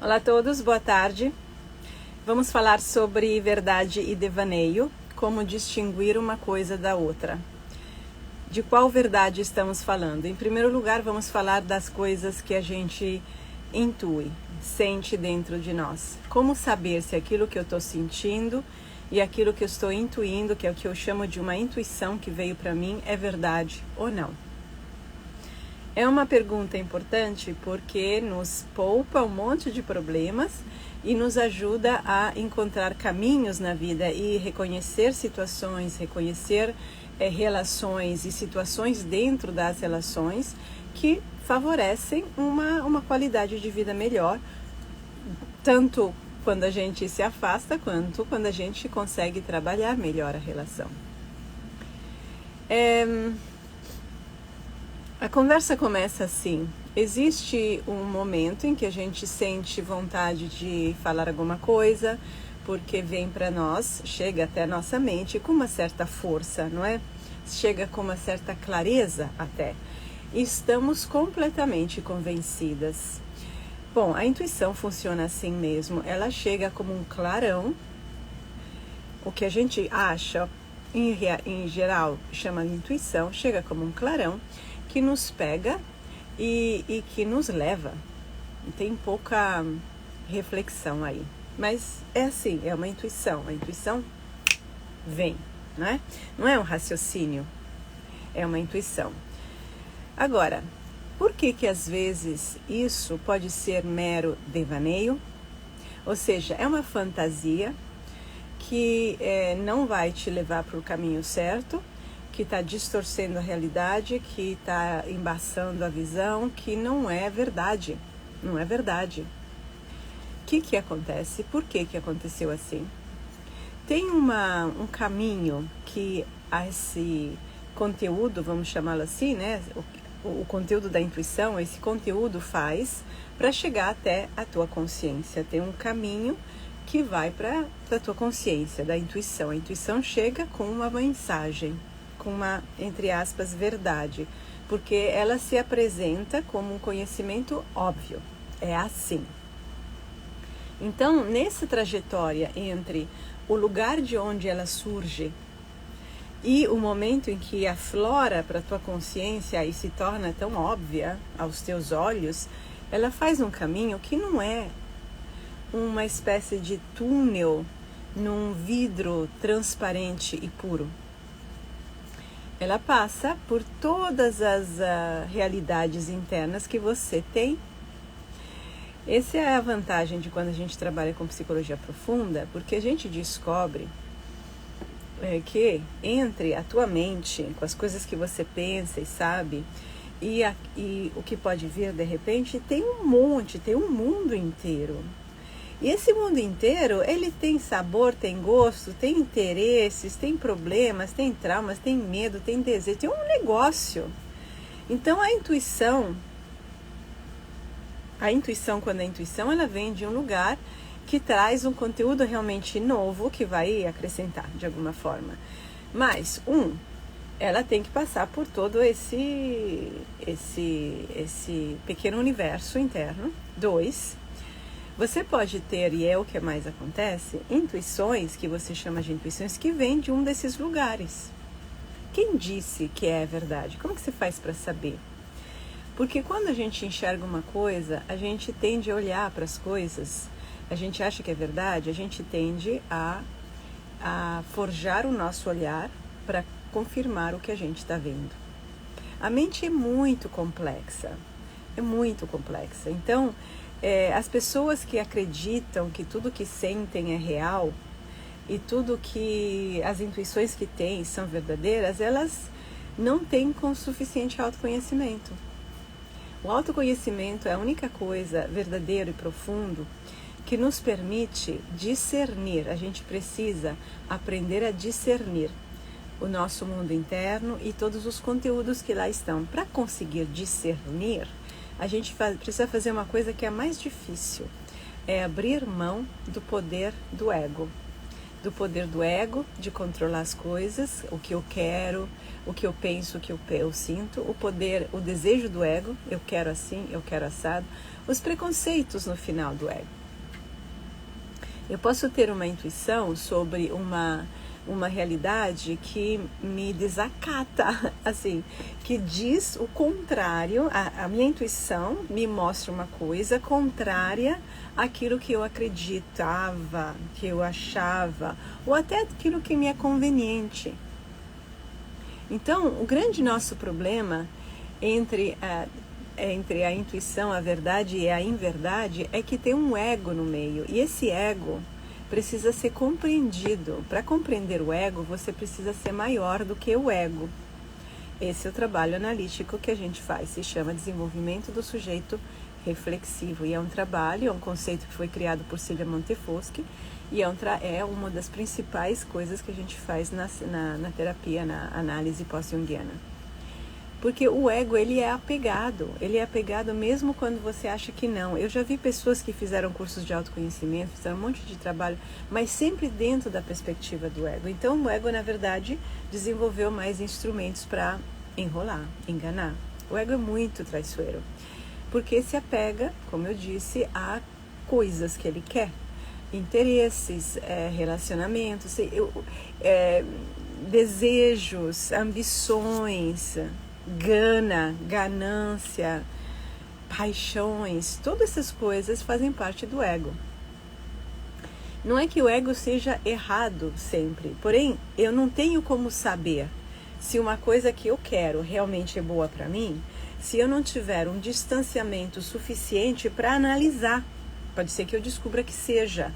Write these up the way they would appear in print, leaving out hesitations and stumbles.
Olá a todos, boa tarde. Vamos falar sobre verdade e devaneio, como distinguir uma coisa da outra. De qual verdade estamos falando? Em primeiro lugar, vamos falar das coisas que a gente intui, sente dentro de nós. Como saber se aquilo que eu estou sentindo e aquilo que eu estou intuindo, que é o que eu chamo de uma intuição que veio para mim, é verdade ou não? É uma pergunta importante porque nos poupa um monte de problemas e nos ajuda a encontrar caminhos na vida e reconhecer situações, reconhecer relações e situações dentro das relações que favorecem uma qualidade de vida melhor, tanto quando a gente se afasta, quanto quando a gente consegue trabalhar melhor a relação. A conversa começa assim: existe um momento em que a gente sente vontade de falar alguma coisa, porque vem para nós, chega até a nossa mente com uma certa força, não é? Chega com uma certa clareza até. E estamos completamente convencidas. Bom, a intuição funciona assim mesmo, ela chega como um clarão. O que a gente acha, em geral, chama de intuição, chega como um clarão que nos pega e que nos leva. Tem pouca reflexão aí. Mas é assim, é uma intuição. A intuição vem, não é? Não é um raciocínio, é uma intuição. Agora, por que às vezes isso pode ser mero devaneio? Ou seja, é uma fantasia que não vai te levar para o caminho certo, que está distorcendo a realidade, que está embaçando a visão, que não é verdade. Não é verdade. O que acontece? Por que aconteceu assim? Tem um caminho que esse conteúdo, vamos chamá-lo assim, né? O conteúdo da intuição, esse conteúdo faz para chegar até a tua consciência. Tem um caminho que vai para a tua consciência, da intuição. A intuição chega com uma mensagem, com uma, entre aspas, verdade, porque ela se apresenta como um conhecimento óbvio. É assim. Então, nessa trajetória entre o lugar de onde ela surge e o momento em que aflora para a tua consciência e se torna tão óbvia aos teus olhos, ela faz um caminho que não é uma espécie de túnel num vidro transparente e puro. Ela passa por todas as realidades internas que você tem. Essa é a vantagem de quando a gente trabalha com psicologia profunda, porque a gente descobre que entre a tua mente, com as coisas que você pensa e sabe, e o que pode vir de repente, tem um mundo inteiro. E esse mundo inteiro, ele tem sabor, tem gosto, tem interesses, tem problemas, tem traumas, tem medo, tem desejo, tem um negócio. Então a intuição, quando a intuição, ela vem de um lugar que traz um conteúdo realmente novo, que vai acrescentar de alguma forma. Mas, ela tem que passar por todo esse pequeno universo interno. 2, você pode ter, e é o que mais acontece, intuições, que você chama de intuições, que vêm de um desses lugares. Quem disse que é verdade? Como que você faz para saber? Porque quando a gente enxerga uma coisa, a gente tende a olhar para as coisas, a gente acha que é verdade, a gente tende a forjar o nosso olhar para confirmar o que a gente está vendo. A mente é muito complexa, Então, as pessoas que acreditam que tudo que sentem é real e tudo que as intuições que têm são verdadeiras, elas não têm com suficiente autoconhecimento. O autoconhecimento é a única coisa verdadeiro e profundo que nos permite discernir. A gente precisa aprender a discernir o nosso mundo interno e todos os conteúdos que lá estão. Para conseguir discernir, a gente precisa fazer uma coisa que é mais difícil, é abrir mão do poder do ego. do poder do ego, de controlar as coisas, o que eu quero, o que eu penso, o que eu sinto, o poder, o desejo do ego, eu quero assim, eu quero assado, os preconceitos no final do ego. Eu posso ter uma intuição sobre uma realidade que me desacata, assim, que diz o contrário, a minha intuição me mostra uma coisa contrária àquilo que eu acreditava, que eu achava, ou até aquilo que me é conveniente. Então, o grande nosso problema entre a intuição, a verdade e a inverdade é que tem um ego no meio, e esse ego precisa ser compreendido. Para compreender o ego, você precisa ser maior do que o ego. Esse é o trabalho analítico que a gente faz, se chama desenvolvimento do sujeito reflexivo, e é um trabalho, é um conceito que foi criado por Cília Montefoschi, e é uma das principais coisas que a gente faz na terapia, na análise pós-junguiana. Porque o ego, ele é apegado mesmo quando você acha que não. Eu já vi pessoas que fizeram cursos de autoconhecimento, fizeram um monte de trabalho, mas sempre dentro da perspectiva do ego. Então o ego, na verdade, desenvolveu mais instrumentos para enrolar, enganar. O ego é muito traiçoeiro, porque se apega, como eu disse, a coisas que ele quer. Interesses, relacionamentos, desejos, ambições, ganância, paixões, todas essas coisas fazem parte do ego. Não é que o ego seja errado sempre, porém eu não tenho como saber se uma coisa que eu quero realmente é boa para mim, se eu não tiver um distanciamento suficiente para analisar. Pode ser que eu descubra que seja,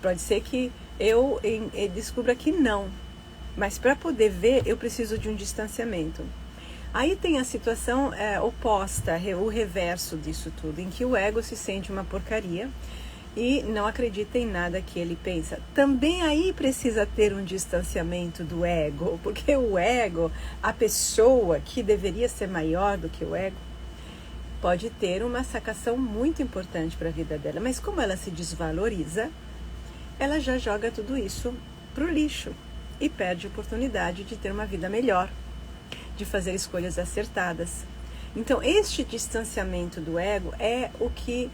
pode ser que eu descubra que não. Mas para poder ver, eu preciso de um distanciamento. Aí tem a situação oposta, o reverso disso tudo, em que o ego se sente uma porcaria e não acredita em nada que ele pensa. Também aí precisa ter um distanciamento do ego, porque o ego, a pessoa que deveria ser maior do que o ego, pode ter uma sacação muito importante para a vida dela. Mas como ela se desvaloriza, ela já joga tudo isso para o lixo. E perde a oportunidade de ter uma vida melhor, de fazer escolhas acertadas. Então, este distanciamento do ego é o que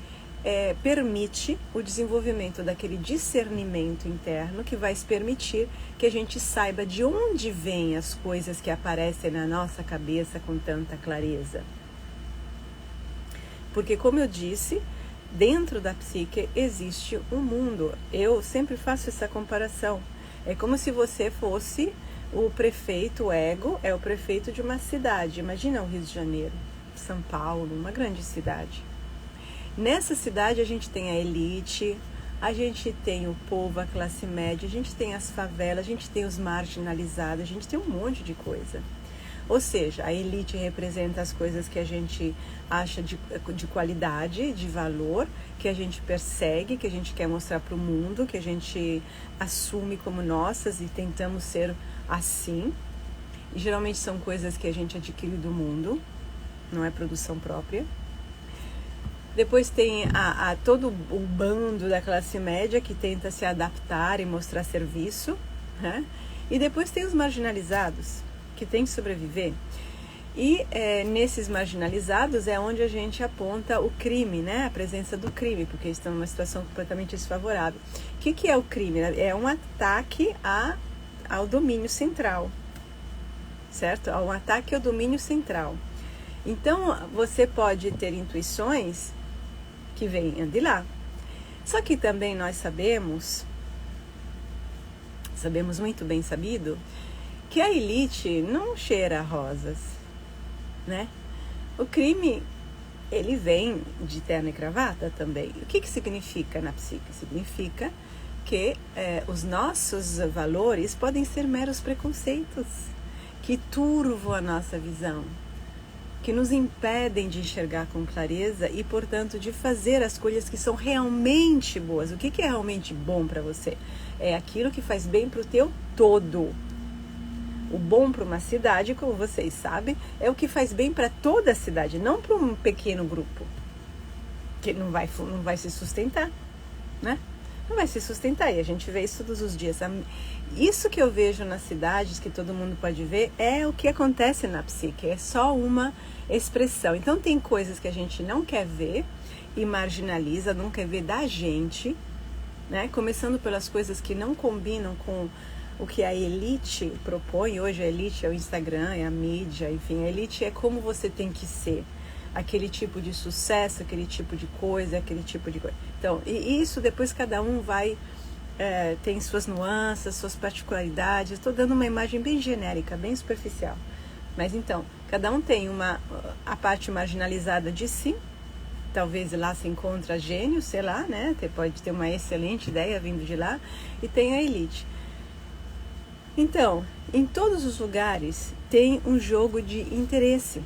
permite o desenvolvimento daquele discernimento interno que vai permitir que a gente saiba de onde vêm as coisas que aparecem na nossa cabeça com tanta clareza. Porque, como eu disse, dentro da psique existe um mundo. Eu sempre faço essa comparação. É como se você fosse o prefeito, o ego é o prefeito de uma cidade. Imagina o Rio de Janeiro, São Paulo, uma grande cidade. Nessa cidade a gente tem a elite, a gente tem o povo, a classe média, a gente tem as favelas, a gente tem os marginalizados, a gente tem um monte de coisa. Ou seja, a elite representa as coisas que a gente acha de qualidade, de valor, que a gente persegue, que a gente quer mostrar para o mundo, que a gente assume como nossas e tentamos ser assim. E geralmente são coisas que a gente adquire do mundo, não é produção própria. Depois tem todo o bando da classe média que tenta se adaptar e mostrar serviço, né? E depois tem os marginalizados, que tem que sobreviver. E nesses marginalizados é onde a gente aponta o crime, né? A presença do crime, porque estão numa situação completamente desfavorável. O que é o crime? É um ataque ao domínio central, certo? Um ataque ao domínio central. Então, você pode ter intuições que vêm de lá. Só que também nós sabemos muito bem sabido, que a elite não cheira a rosas, né? O crime, ele vem de terno e gravata também. O que significa na psique? Significa que os nossos valores podem ser meros preconceitos que turvam a nossa visão, que nos impedem de enxergar com clareza e, portanto, de fazer as coisas que são realmente boas. O que é realmente bom para você? É aquilo que faz bem para o teu todo. O bom para uma cidade, como vocês sabem, é o que faz bem para toda a cidade, não para um pequeno grupo, que não vai se sustentar, né? não vai se sustentar. E a gente vê isso todos os dias. Isso que eu vejo nas cidades, que todo mundo pode ver, é o que acontece na psique. É só uma expressão. Então tem coisas que a gente não quer ver e marginaliza, não quer ver da gente, né? Começando pelas coisas que não combinam com o que a elite propõe. Hoje a elite é o Instagram, é a mídia, enfim, a elite é como você tem que ser. Aquele tipo de sucesso, aquele tipo de coisa, aquele tipo de coisa. Então, e isso depois cada um vai, tem suas nuances, suas particularidades. Estou dando uma imagem bem genérica, bem superficial. Mas então, cada um tem a parte marginalizada de si. Talvez lá se encontra gênio, sei lá, né? Pode ter uma excelente ideia vindo de lá. E tem a elite. Então, em todos os lugares tem um jogo de interesse.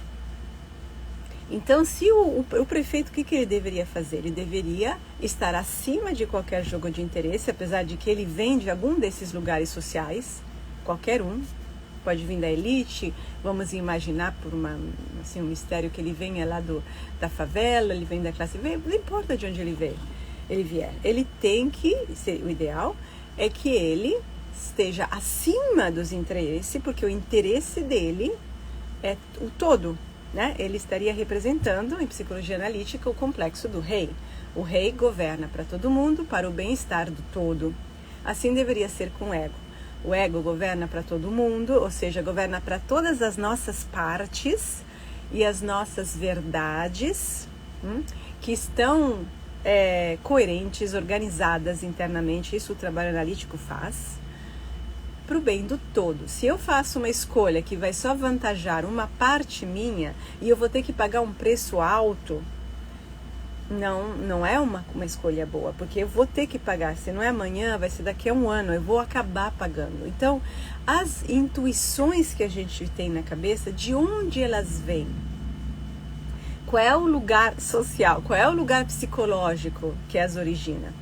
Então, se o prefeito, o que ele deveria fazer? Ele deveria estar acima de qualquer jogo de interesse, apesar de que ele vem de algum desses lugares sociais, qualquer um, pode vir da elite, vamos imaginar por um mistério que ele venha lá da favela, ele vem da classe, não importa de onde ele vier. Ele tem que, o ideal é que ele esteja acima dos interesses, porque o interesse dele é o todo. Né? Ele estaria representando, em psicologia analítica, o complexo do rei. O rei governa para todo mundo, para o bem-estar do todo. Assim deveria ser com o ego. O ego governa para todo mundo, ou seja, governa para todas as nossas partes e as nossas verdades, que estão coerentes, organizadas internamente. Isso o trabalho analítico faz. Para o bem do todo. Se eu faço uma escolha que vai só vantajar uma parte minha e eu vou ter que pagar um preço alto, não é uma escolha boa, porque eu vou ter que pagar. Se não é amanhã, vai ser daqui a um ano, eu vou acabar pagando. Então, as intuições que a gente tem na cabeça, de onde elas vêm? Qual é o lugar social? Qual é o lugar psicológico que as origina?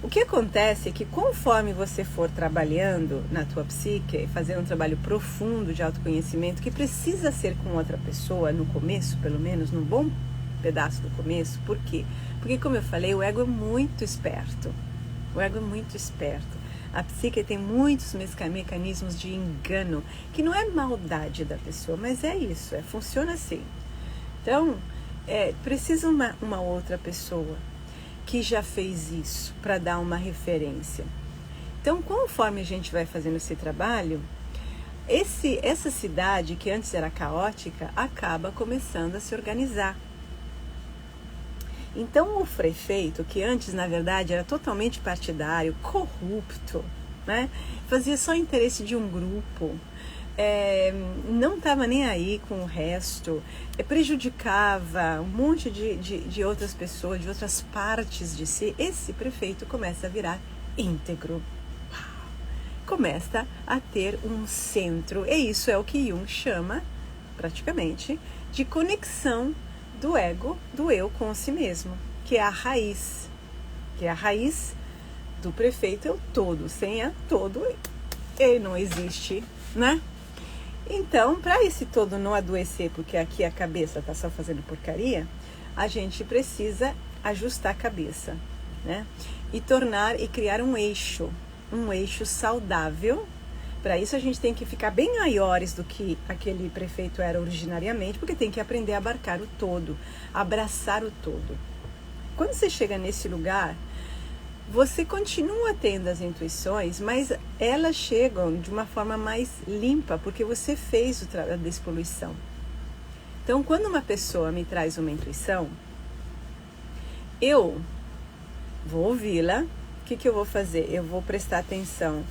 O que acontece é que conforme você for trabalhando na tua psique, fazendo um trabalho profundo de autoconhecimento, que precisa ser com outra pessoa, no começo, pelo menos, num bom pedaço do começo. Por quê? Porque, como eu falei, o ego é muito esperto. O ego é muito esperto. A psique tem muitos mecanismos de engano, que não é maldade da pessoa, mas é isso, funciona assim. Então, precisa uma outra pessoa que já fez isso, para dar uma referência. Então, conforme a gente vai fazendo esse trabalho, essa cidade, que antes era caótica, acaba começando a se organizar. Então, o prefeito, que antes, na verdade, era totalmente partidário, corrupto, né? Fazia só interesse de um grupo, não estava nem aí com o resto, prejudicava um monte de outras pessoas, de outras partes de si. Esse prefeito começa a virar íntegro. Uau! Começa a ter um centro, e isso é o que Jung chama, praticamente, de conexão do ego, do eu com si mesmo, que é a raiz. Que é a raiz do prefeito, é o todo. Sem a todo, ele não existe, né? Então, para esse todo não adoecer, porque aqui a cabeça está só fazendo porcaria, a gente precisa ajustar a cabeça, né? E criar um eixo saudável. Para isso a gente tem que ficar bem maiores do que aquele prefeito era originariamente, porque tem que aprender a abarcar o todo, abraçar o todo. Quando você chega nesse lugar, você continua tendo as intuições, mas elas chegam de uma forma mais limpa, porque você fez o trabalho da despoluição. Então, quando uma pessoa me traz uma intuição, eu vou ouvi-la. O que eu vou fazer? Eu vou prestar atenção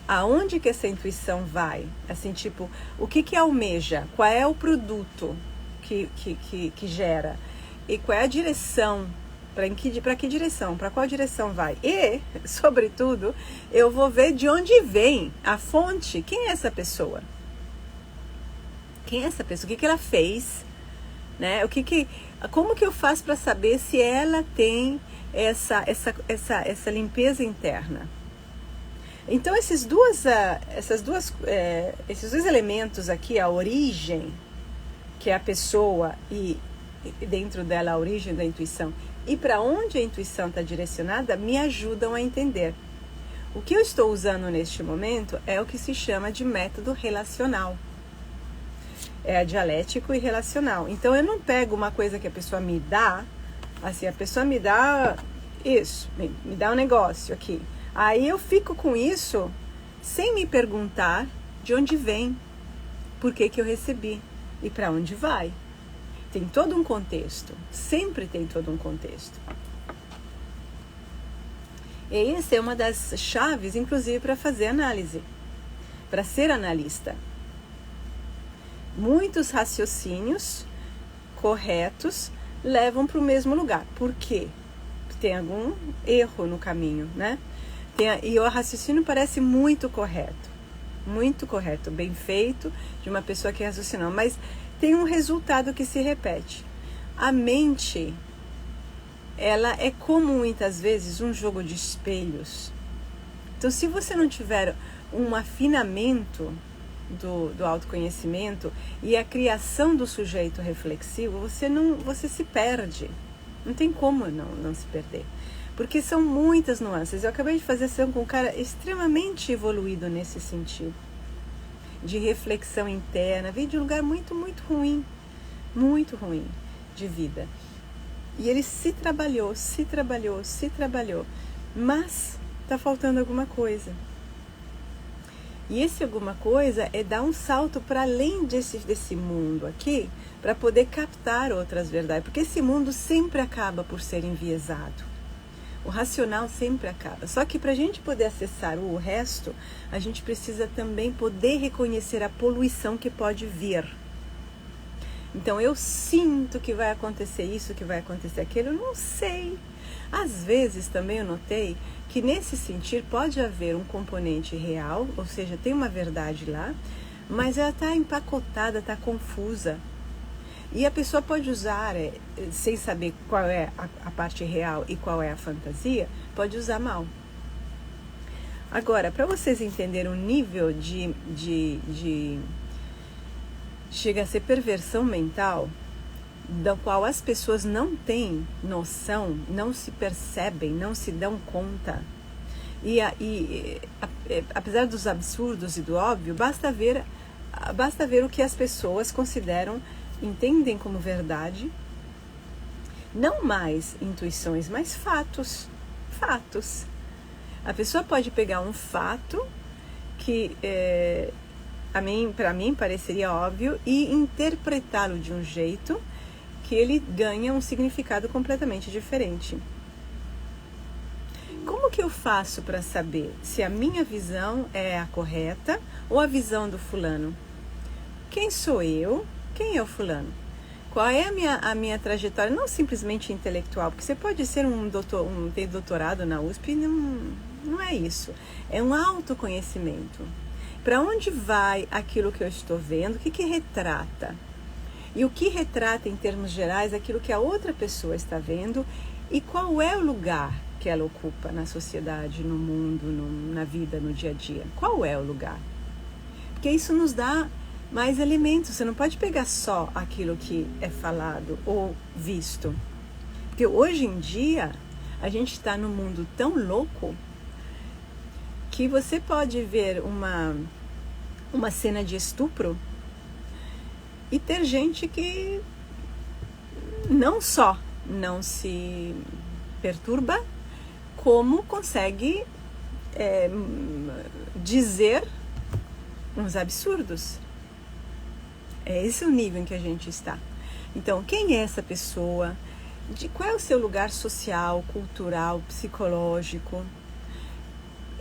aonde que essa intuição vai. Assim, tipo, o que almeja? Qual é o produto que gera? E qual é a direção? Para que direção? Para qual direção vai? E, sobretudo, eu vou ver de onde vem a fonte. Quem é essa pessoa? Quem é essa pessoa? O que ela fez? Né? Como que eu faço para saber se ela tem essa limpeza interna? Então, esses dois elementos aqui, a origem, que é a pessoa, e dentro dela a origem da intuição, e para onde a intuição está direcionada me ajudam a entender. O que eu estou usando neste momento é o que se chama de método relacional. É dialético e relacional. Então eu não pego uma coisa que a pessoa me dá, assim, a pessoa me dá isso, me dá um negócio aqui. Aí eu fico com isso sem me perguntar de onde vem, por que eu recebi e para onde vai. Tem todo um contexto, sempre tem todo um contexto. E essa é uma das chaves, inclusive, para fazer análise, para ser analista. Muitos raciocínios corretos levam para o mesmo lugar. Por quê? Tem algum erro no caminho, né? E o raciocínio parece muito correto, bem feito, de uma pessoa que raciocinou, mas tem um resultado que se repete. A mente, ela é como muitas vezes um jogo de espelhos. Então, se você não tiver um afinamento do autoconhecimento e a criação do sujeito reflexivo, você se perde. Não tem como não se perder. Porque são muitas nuances. Eu acabei de fazer sessão com um cara extremamente evoluído nesse sentido. De reflexão interna. Veio de um lugar muito, muito ruim de vida. E ele se trabalhou. Mas está faltando alguma coisa. E esse alguma coisa é dar um salto para além desse mundo aqui, para poder captar outras verdades. Porque esse mundo sempre acaba por ser enviesado. O racional sempre acaba. Só que para a gente poder acessar o resto, a gente precisa também poder reconhecer a poluição que pode vir. Então, eu sinto que vai acontecer isso, que vai acontecer aquilo, eu não sei. Às vezes, também eu notei que nesse sentir pode haver um componente real, ou seja, tem uma verdade lá, mas ela está empacotada, está confusa. E a pessoa pode usar, sem saber qual é a parte real e qual é a fantasia, pode usar mal. Agora, para vocês entenderem o nível chega a ser perversão mental, da qual as pessoas não têm noção, não se percebem, não se dão conta. E apesar dos absurdos e do óbvio, basta ver o que as pessoas consideram, entendem como verdade, não mais intuições, mas fatos. A pessoa pode pegar um fato que para mim pareceria óbvio e interpretá-lo de um jeito que ele ganha um significado completamente diferente. Como que eu faço para saber se a minha visão é a correta ou a visão do fulano? Quem sou eu? Quem é o fulano? Qual é a minha trajetória? Não simplesmente intelectual, porque você pode ser ter doutorado na USP, não é isso. É um autoconhecimento. Para onde vai aquilo que eu estou vendo? O que retrata? E o que retrata, em termos gerais, aquilo que a outra pessoa está vendo e qual é o lugar que ela ocupa na sociedade, no mundo, na vida, no dia a dia? Qual é o lugar? Porque isso nos dá mais elementos. Você não pode pegar só aquilo que é falado ou visto. Porque hoje em dia, a gente está num mundo tão louco que você pode ver uma cena de estupro e ter gente que não só não se perturba, como consegue dizer uns absurdos. É esse o nível em que a gente está. Então, quem é essa pessoa? Qual é o seu lugar social, cultural, psicológico?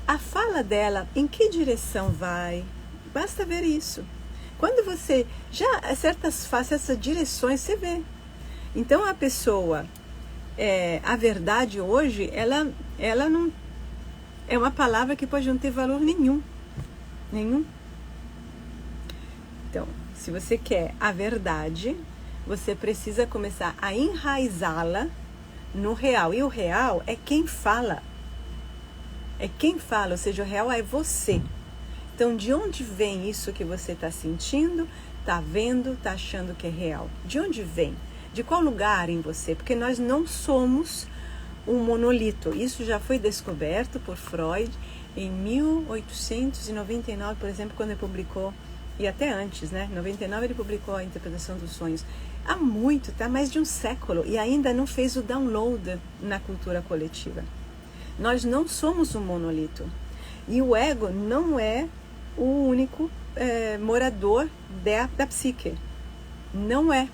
A fala dela, em que direção vai? Basta ver isso. Quando você já faz essas direções, você vê. Então a pessoa, a verdade hoje, ela não é uma palavra que pode não ter valor nenhum. Então, se você quer a verdade, você precisa começar a enraizá-la no real. E o real é quem fala. É quem fala, ou seja, o real é você. Então, de onde vem isso que você está sentindo, está vendo, está achando que é real? De onde vem? De qual lugar em você? Porque nós não somos um monolito. Isso já foi descoberto por Freud em 1899, por exemplo, quando ele publicou, e até antes, né? Em 99 ele publicou a Interpretação dos Sonhos. Há muito, tá? Mais de um século, e ainda não fez o download na cultura coletiva. Nós não somos um monolito. E o ego não é o único morador da psique. Não é.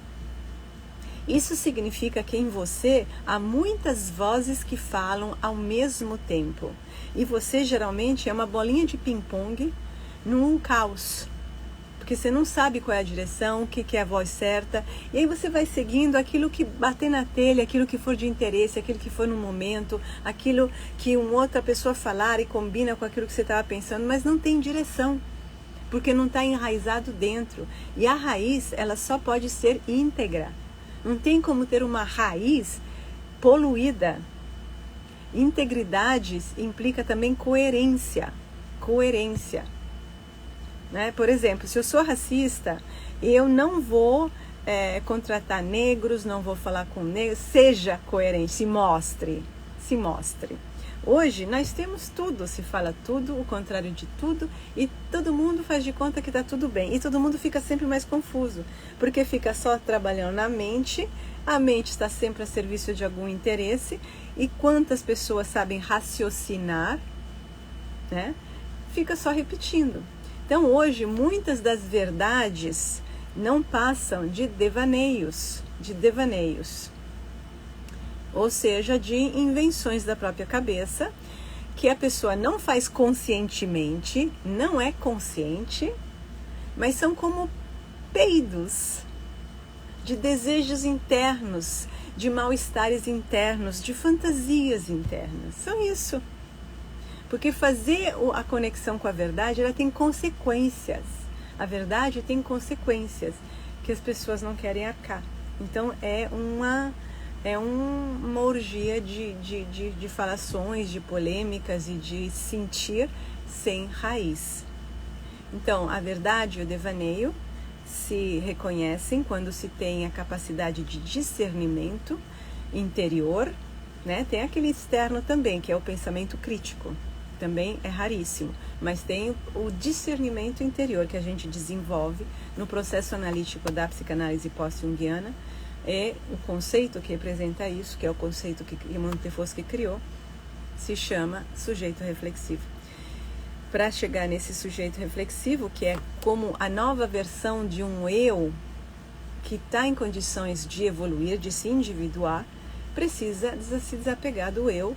Isso significa que em você há muitas vozes que falam ao mesmo tempo. E você geralmente é uma bolinha de ping-pong num caos. Porque você não sabe qual é a direção, o que é a voz certa. E aí você vai seguindo aquilo que bater na telha, aquilo que for de interesse, aquilo que for no momento, aquilo que uma outra pessoa falar e combina com aquilo que você estava pensando, mas não tem direção. Porque não está enraizado dentro. E a raiz, ela só pode ser íntegra. Não tem como ter uma raiz poluída. Integridade implica também coerência. Coerência. Né? Por exemplo, se eu sou racista, eu não vou contratar negros, não vou falar com negros. Seja coerente, se mostre. Se mostre. Hoje nós temos tudo, se fala tudo, o contrário de tudo, e todo mundo faz de conta que está tudo bem. E todo mundo fica sempre mais confuso, porque fica só trabalhando na mente, a mente está sempre a serviço de algum interesse, e quantas pessoas sabem raciocinar, né? Fica só repetindo. Então hoje muitas das verdades não passam de devaneios, ou seja, de invenções da própria cabeça, que a pessoa não faz conscientemente, não é consciente, mas são como peidos de desejos internos, de mal-estares internos, de fantasias internas. São isso. Porque fazer a conexão com a verdade, ela tem consequências. A verdade tem consequências que as pessoas não querem arcar. Então é uma orgia de falações, de polêmicas e de sentir sem raiz. Então, a verdade e o devaneio se reconhecem quando se tem a capacidade de discernimento interior, né? Tem aquele externo também, que é o pensamento crítico. Também é raríssimo, mas tem o discernimento interior que a gente desenvolve no processo analítico da psicanálise pós-junguiana. É o conceito que representa isso, que é o conceito que Emmanuel Tefosky criou, se chama sujeito reflexivo. Para chegar nesse sujeito reflexivo, que é como a nova versão de um eu que está em condições de evoluir, de se individuar, precisa se desapegar do eu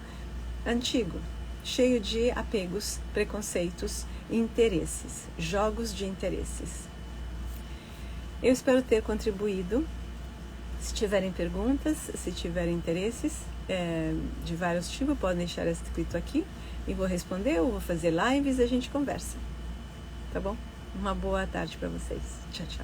antigo, cheio de apegos, preconceitos, interesses, jogos de interesses. Eu espero ter contribuído. Se tiverem perguntas, se tiverem interesses de vários tipos, podem deixar escrito aqui e vou responder, ou vou fazer lives e a gente conversa. Tá bom? Uma boa tarde para vocês. Tchau, tchau.